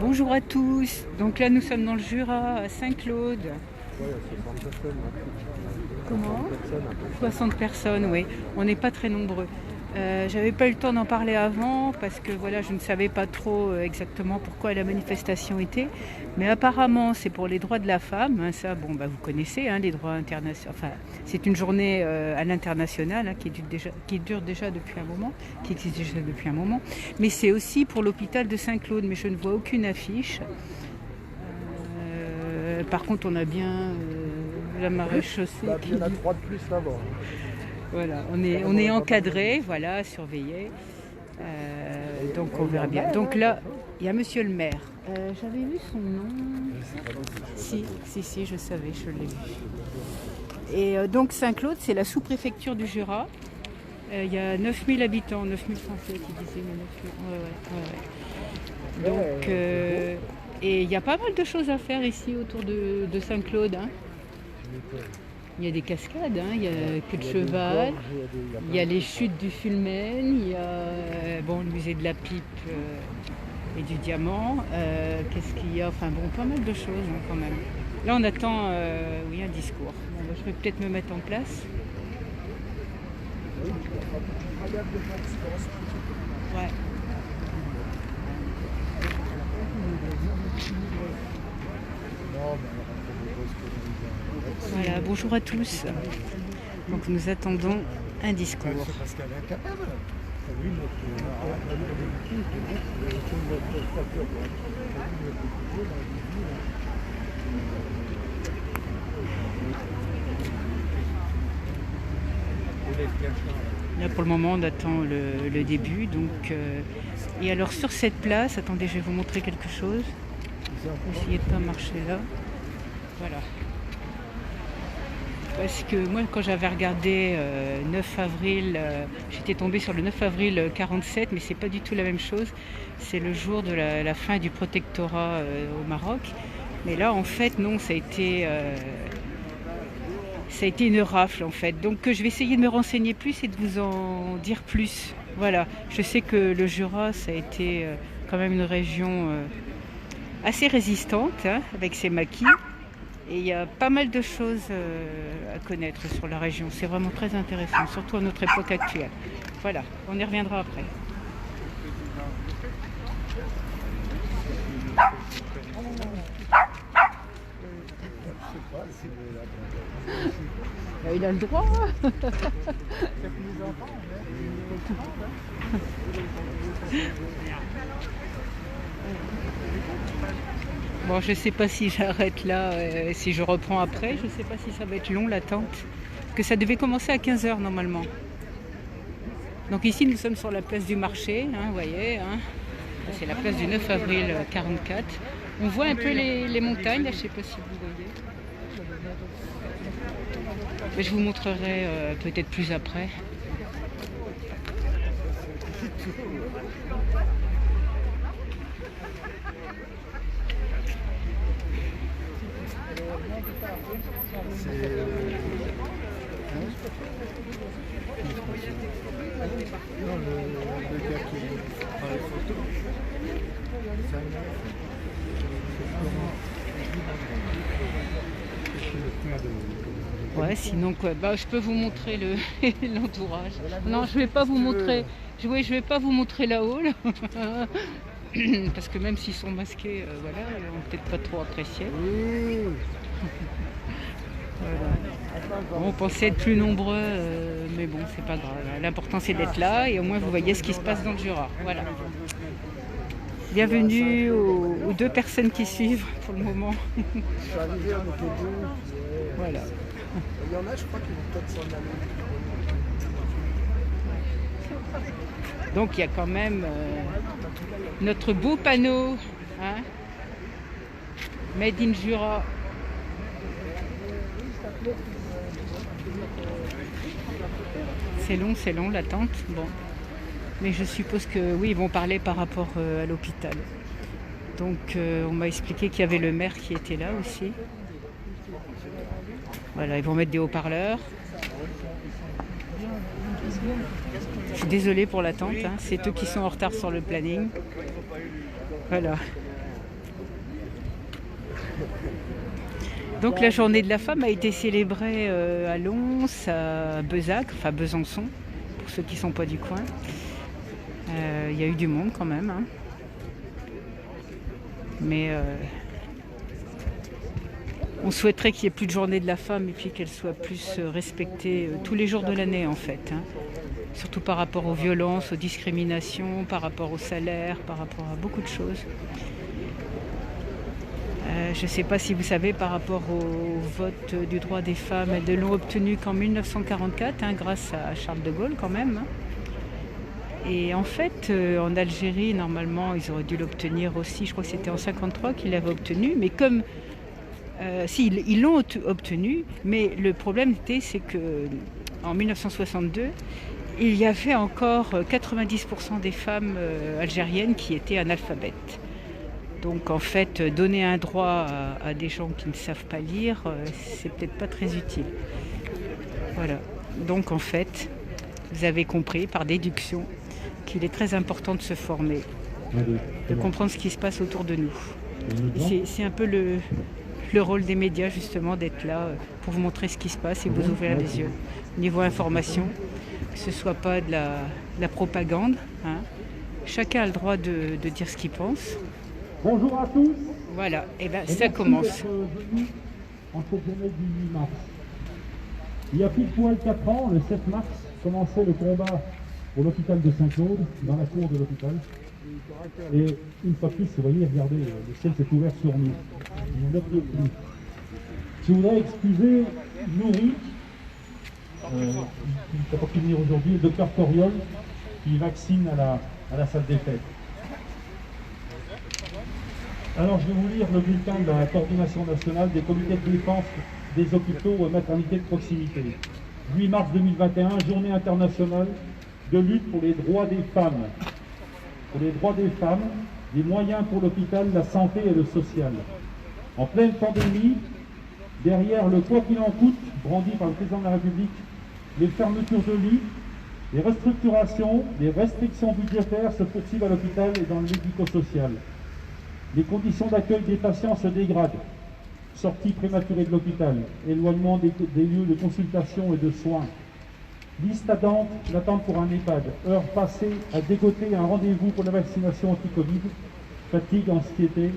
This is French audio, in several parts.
Bonjour à tous, donc là nous sommes dans le Jura, à Saint-Claude. Comment 60 personnes, oui. On n'est pas très nombreux. J'avais pas eu le temps d'en parler avant parce que voilà, je ne savais pas trop exactement pourquoi la manifestation était. Mais apparemment, c'est pour les droits de la femme. Hein, ça, bon, bah, vous connaissez les droits internationaux. Enfin, c'est une journée à l'international qui dure déjà depuis un moment, qui existe déjà depuis un moment. Mais c'est aussi pour l'hôpital de Saint-Claude. Mais je ne vois aucune affiche. Par contre, on a bien la maréchaussée. Il y en a 3 de plus là-bas. Voilà, on est encadré, voilà, surveillé. Donc on verra bien. Donc là, il y a monsieur le maire. J'avais vu son nom. Si, je savais, je l'ai vu. Et donc Saint-Claude, c'est la sous-préfecture du Jura. Il y a 9000 habitants, 9000 Français qui disaient, mais 9000. Ouais. Donc, et il y a pas mal de choses à faire ici autour de Saint-Claude. Hein. Il y a des cascades, il y a queue de cheval, il y a les chutes du Fulmen, il y a le musée de la pipe et du diamant. Qu'est-ce qu'il y a? Enfin bon, pas mal de choses quand même. Là on attend un discours. Bon, je vais peut-être me mettre en place. Ouais. Voilà, bonjour à tous. Donc nous attendons un discours. Là pour le moment on attend le début. Donc, et alors sur cette place, attendez, je vais vous montrer quelque chose. Essayez de ne pas marcher là. Voilà. Parce que moi, quand j'avais regardé 9 avril, j'étais tombée sur le 9 avril 47, mais c'est pas du tout la même chose. C'est le jour de la fin du protectorat au Maroc. Mais là, en fait, non, ça a été une rafle, en fait. Donc, je vais essayer de me renseigner plus et de vous en dire plus. Voilà. Je sais que le Jura, ça a été quand même une région assez résistante, avec ses maquis. Et il y a pas mal de choses à connaître sur la région. C'est vraiment très intéressant, surtout à notre époque actuelle. Voilà, on y reviendra après. Il a le droit. Bon, je ne sais pas si j'arrête là, si je reprends après. Je ne sais pas si ça va être long l'attente. Parce que ça devait commencer à 15h normalement. Donc ici, nous sommes sur la place du marché, vous voyez. C'est la place du 9 avril 44. On voit un peu les montagnes, là, je ne sais pas si vous voyez. Mais je vous montrerai peut-être plus après. Le gars qui prend les photos, ouais, sinon quoi, je peux vous montrer l'entourage. Non, je vais pas vous montrer. Je vais pas vous montrer là-haut, là. Parce que même s'ils sont masqués, voilà, ils vont peut-être pas trop apprécier. Voilà. Bon, on pensait être plus nombreux, mais bon, c'est pas grave. L'important c'est d'être là et au moins vous voyez ce qui se passe dans le Jura. Voilà. Bienvenue aux 2 personnes qui suivent pour le moment. Je suis arrivé, on était 2. Voilà. Il y en a, je crois, qui vont peut-être s'en aller. Donc il y a quand même notre beau panneau, hein, Made in Jura. C'est long l'attente. Bon, mais je suppose que oui, ils vont parler par rapport à l'hôpital. Donc on m'a expliqué qu'il y avait le maire qui était là aussi. Voilà, ils vont mettre des haut-parleurs. Je suis désolée pour l'attente, hein. C'est eux qui sont en retard sur le planning. Voilà. Donc la journée de la femme a été célébrée à Lons, à Bezac, enfin Besançon, pour ceux qui ne sont pas du coin. Il y a eu du monde quand même, hein. Mais on souhaiterait qu'il n'y ait plus de journée de la femme et puis qu'elle soit plus respectée tous les jours de l'année en fait, hein. Surtout par rapport aux violences, aux discriminations, par rapport au salaire, par rapport à beaucoup de choses. Je ne sais pas si vous savez par rapport au vote du droit des femmes, elles ne l'ont obtenu qu'en 1944, hein, grâce à Charles de Gaulle quand même. Et en fait, en Algérie, normalement, ils auraient dû l'obtenir aussi, je crois que c'était en 1953 qu'ils l'avaient obtenu, mais comme... si, ils l'ont obtenu, mais le problème c'est qu'en 1962, il y avait encore 90% des femmes algériennes qui étaient analphabètes. Donc en fait, donner un droit à des gens qui ne savent pas lire, c'est peut-être pas très utile. Voilà. Donc en fait, vous avez compris par déduction qu'il est très important de se former, de comprendre ce qui se passe autour de nous. C'est un peu le rôle des médias justement, d'être là pour vous montrer ce qui se passe et vous ouvrir les yeux. Niveau information, que ce ne soit pas de la propagande, hein. Chacun a le droit de dire ce qu'il pense. Bonjour à tous. Voilà, et bien ça commence. En cette journée du 8 mars. Il y a pile poil 4 ans, le 7 mars, commençait le combat pour l'hôpital de Saint-Claude, dans la cour de l'hôpital. Et une fois de plus, vous voyez, regardez, le ciel s'est ouvert sur nous. Nous ne pleut plus. Je voudrais excuser Nourri, qui n'a pas pu venir aujourd'hui, le docteur Coriol, qui vaccine à la salle des fêtes. Alors je vais vous lire le bulletin de la coordination nationale des comités de défense des hôpitaux et maternités de proximité. 8 mars 2021, journée internationale de lutte pour les droits des femmes. Pour les droits des femmes, des moyens pour l'hôpital, la santé et le social. En pleine pandémie, derrière le quoi qu'il en coûte, brandi par le président de la République, les fermetures de lits, les restructurations, les restrictions budgétaires se poursuivent à l'hôpital et dans le médico-social. Les conditions d'accueil des patients se dégradent. Sortie prématurée de l'hôpital, éloignement des lieux de consultation et de soins. Liste d'attente pour un EHPAD, heures passées à dégoter un rendez-vous pour la vaccination anti-Covid, fatigue, anxiété.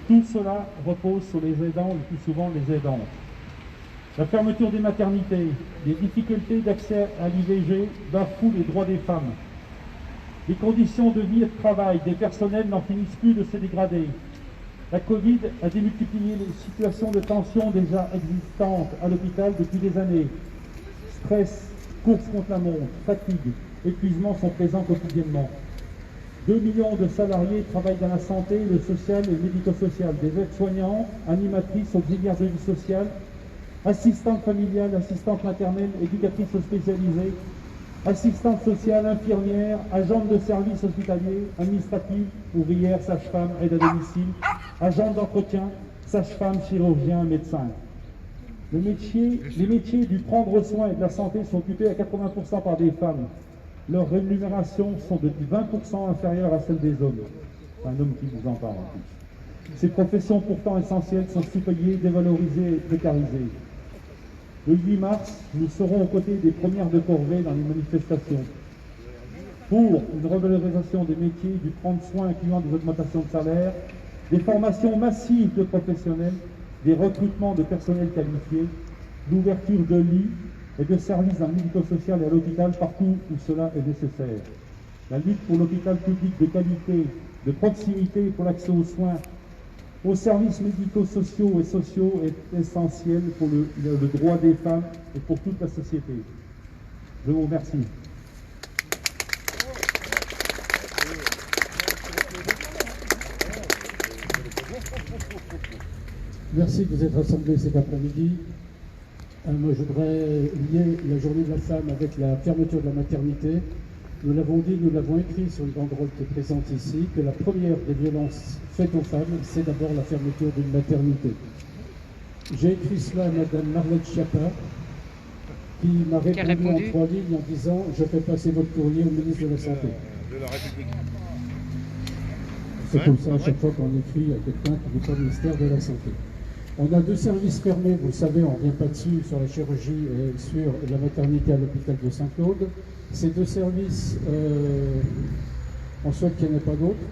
Tout cela repose sur les aidants, le plus souvent les aidantes. La fermeture des maternités, les difficultés d'accès à l'IVG bafouent les droits des femmes. Les conditions de vie et de travail des personnels n'en finissent plus de se dégrader. La Covid a démultiplié les situations de tension déjà existantes à l'hôpital depuis des années. Stress, course contre la montre, fatigue, épuisement sont présents quotidiennement. 2 millions de salariés travaillent dans la santé, le social et le médico-social. Des aides-soignants, animatrices, auxiliaires de vie sociale, assistantes familiales, assistantes maternelles, éducatrices spécialisées, assistantes sociales, infirmières, agentes de services hospitaliers, administratives, ouvrières, sages-femmes, aides à domicile, agents d'entretien, sages-femmes, chirurgiens, médecins. Les métiers du prendre soin et de la santé sont occupés à 80% par des femmes. Leurs rémunérations sont de 20% inférieures à celles des hommes. C'est un homme qui vous en parle en plus. Ces professions pourtant essentielles sont sous-payées, dévalorisées et précarisées. Le 8 mars, nous serons aux côtés des premières de corvée dans les manifestations. Pour une revalorisation des métiers, du prendre soin incluant des augmentations de salaire, des formations massives de professionnels, des recrutements de personnel qualifié, l'ouverture de lits et de services dans le médico-social et à l'hôpital partout où cela est nécessaire. La lutte pour l'hôpital public de qualité, de proximité pour l'accès aux soins, aux services médico-sociaux et sociaux est essentiel pour le droit des femmes et pour toute la société. Je vous remercie. Merci de vous être rassemblés cet après-midi. Moi, je voudrais lier la journée de la femme avec la fermeture de la maternité. Nous l'avons dit, nous l'avons écrit sur une banderole qui est présente ici, que la première des violences faites aux femmes, c'est d'abord la fermeture d'une maternité. J'ai écrit cela à Madame Marlène Schiappa, qui m'a répondu en 3 lignes en disant « Je fais passer votre courrier au ministre de la Santé ». De la République. C'est comme ça à chaque fois qu'on écrit à quelqu'un qui n'est pas au ministère de la Santé. On a 2 services fermés, vous le savez, on ne revient pas dessus, sur la chirurgie et sur la maternité à l'hôpital de Saint-Claude. Ces 2 services, on souhaite qu'il n'y en ait pas d'autres.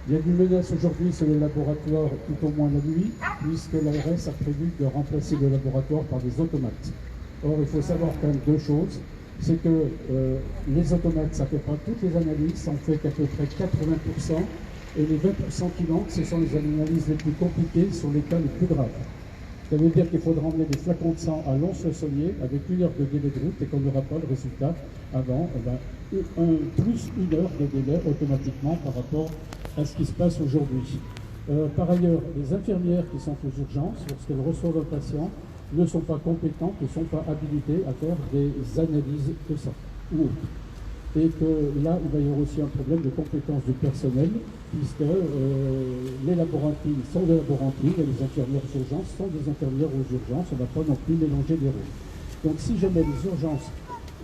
Il y a une menace aujourd'hui sur les laboratoires, tout au moins la nuit, puisque l'ARS a prévu de remplacer le laboratoire par des automates. Or, il faut savoir quand même 2 choses. C'est que les automates, ça ne fait pas toutes les analyses, ça en fait qu'à peu près 80%. Et les 20% qui manquent, ce sont les analyses les plus compliquées sur les cas les plus graves. Ça veut dire qu'il faudra emmener des flacons de sang à Lons-le-Saunier avec 1 heure de délai de route et qu'on n'aura pas le résultat avant plus 1 heure de délai automatiquement par rapport à ce qui se passe aujourd'hui. Par ailleurs, les infirmières qui sont aux urgences, lorsqu'elles reçoivent un patient, ne sont pas compétentes, ne sont pas habilitées à faire des analyses de sang ou autres. Et que là, il va y avoir aussi un problème de compétence du personnel, puisque les laborantines sont des laborantines et les infirmières aux urgences sont des infirmières aux urgences. On ne va pas non plus mélanger les rôles. Donc si jamais les urgences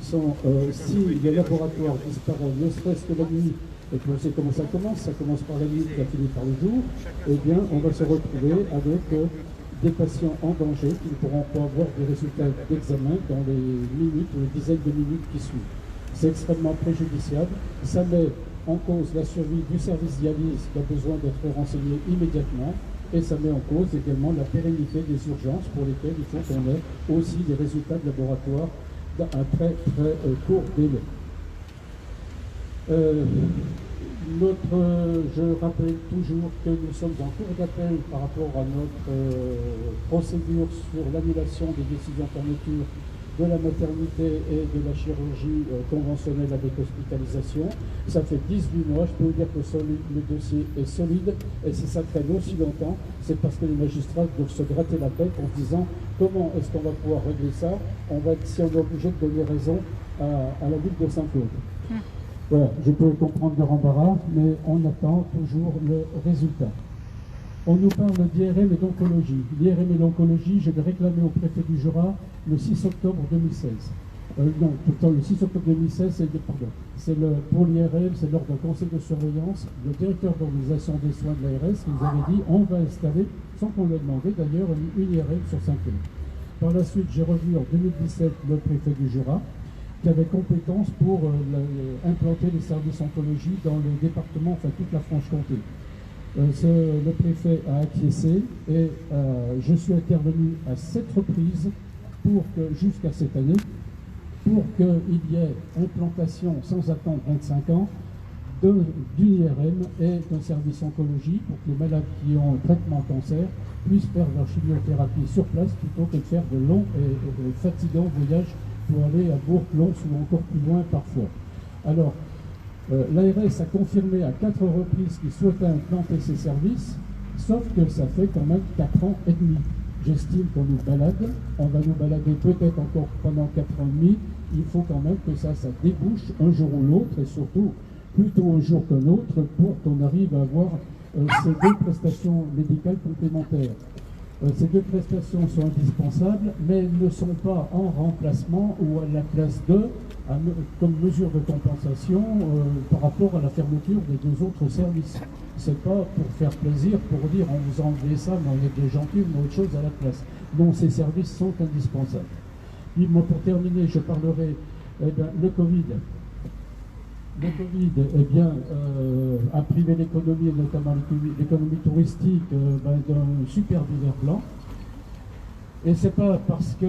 sont, si les laboratoires disparaissent, ne serait-ce que la nuit, et puis on sait comment ça commence par la nuit, ça finit par le jour, eh bien on va se retrouver avec des patients en danger qui ne pourront pas avoir des résultats d'examen dans les minutes ou les dizaines de minutes qui suivent. C'est extrêmement préjudiciable. Ça met en cause la survie du service dialyse qui a besoin d'être renseigné immédiatement et ça met en cause également la pérennité des urgences pour lesquelles il faut qu'on ait aussi des résultats de laboratoire à un très très court délai. Je rappelle toujours que nous sommes en cours d'appel par rapport à notre procédure sur l'annulation des décisions de fermeture de la maternité et de la chirurgie conventionnelle avec hospitalisation. Ça fait 18 mois, je peux vous dire que le dossier est solide, et si ça traîne aussi longtemps, c'est parce que les magistrats doivent se gratter la tête en se disant comment est-ce qu'on va pouvoir régler ça, si on est obligé de donner raison à la ville de Saint-Claude. Voilà, je peux comprendre leur embarras, mais on attend toujours le résultat. On nous parle d'IRM et d'oncologie. L'IRM et l'oncologie, je vais réclamer au préfet du Jura le 6 octobre 2016. Non, plutôt le 6 octobre 2016, pour l'IRM, c'est lors d'un conseil de surveillance, le directeur d'organisation des soins de l'ARS nous avait dit on va installer, sans qu'on l'ait demandé d'ailleurs, une IRM sur Saint-Claude. Par la suite, j'ai revu en 2017 le préfet du Jura, qui avait compétence pour implanter les services oncologie dans le département, enfin toute la Franche-Comté. Le préfet a acquiescé et je suis intervenu à 7 reprises pour que, jusqu'à cette année, pour qu'il y ait implantation sans attendre 25 ans d'une IRM et d'un service oncologie pour que les malades qui ont un traitement cancer puissent faire leur chimiothérapie sur place plutôt que de faire de longs et fatigants voyages pour aller à Bourg-Lons ou encore plus loin parfois. Alors, l'ARS a confirmé à 4 reprises qu'il souhaitait implanter ces services, sauf que ça fait quand même 4 ans et demi. J'estime qu'on nous balade, on va nous balader peut-être encore pendant 4 ans et demi, il faut quand même que ça débouche un jour ou l'autre, et surtout plutôt un jour qu'un autre, pour qu'on arrive à avoir ces 2 prestations médicales complémentaires. Ces 2 prestations sont indispensables, mais elles ne sont pas en remplacement ou à la place de, comme mesure de compensation par rapport à la fermeture des 2 autres services. C'est pas pour faire plaisir, pour dire on vous a enlevé ça, mais on est des gentils, on a autre chose à la place. Non, ces services sont indispensables. Puis moi, pour terminer, je parlerai le Covid. Le Covid a privé l'économie, et notamment l'économie touristique, d'un super hiver blanc. Et c'est pas parce que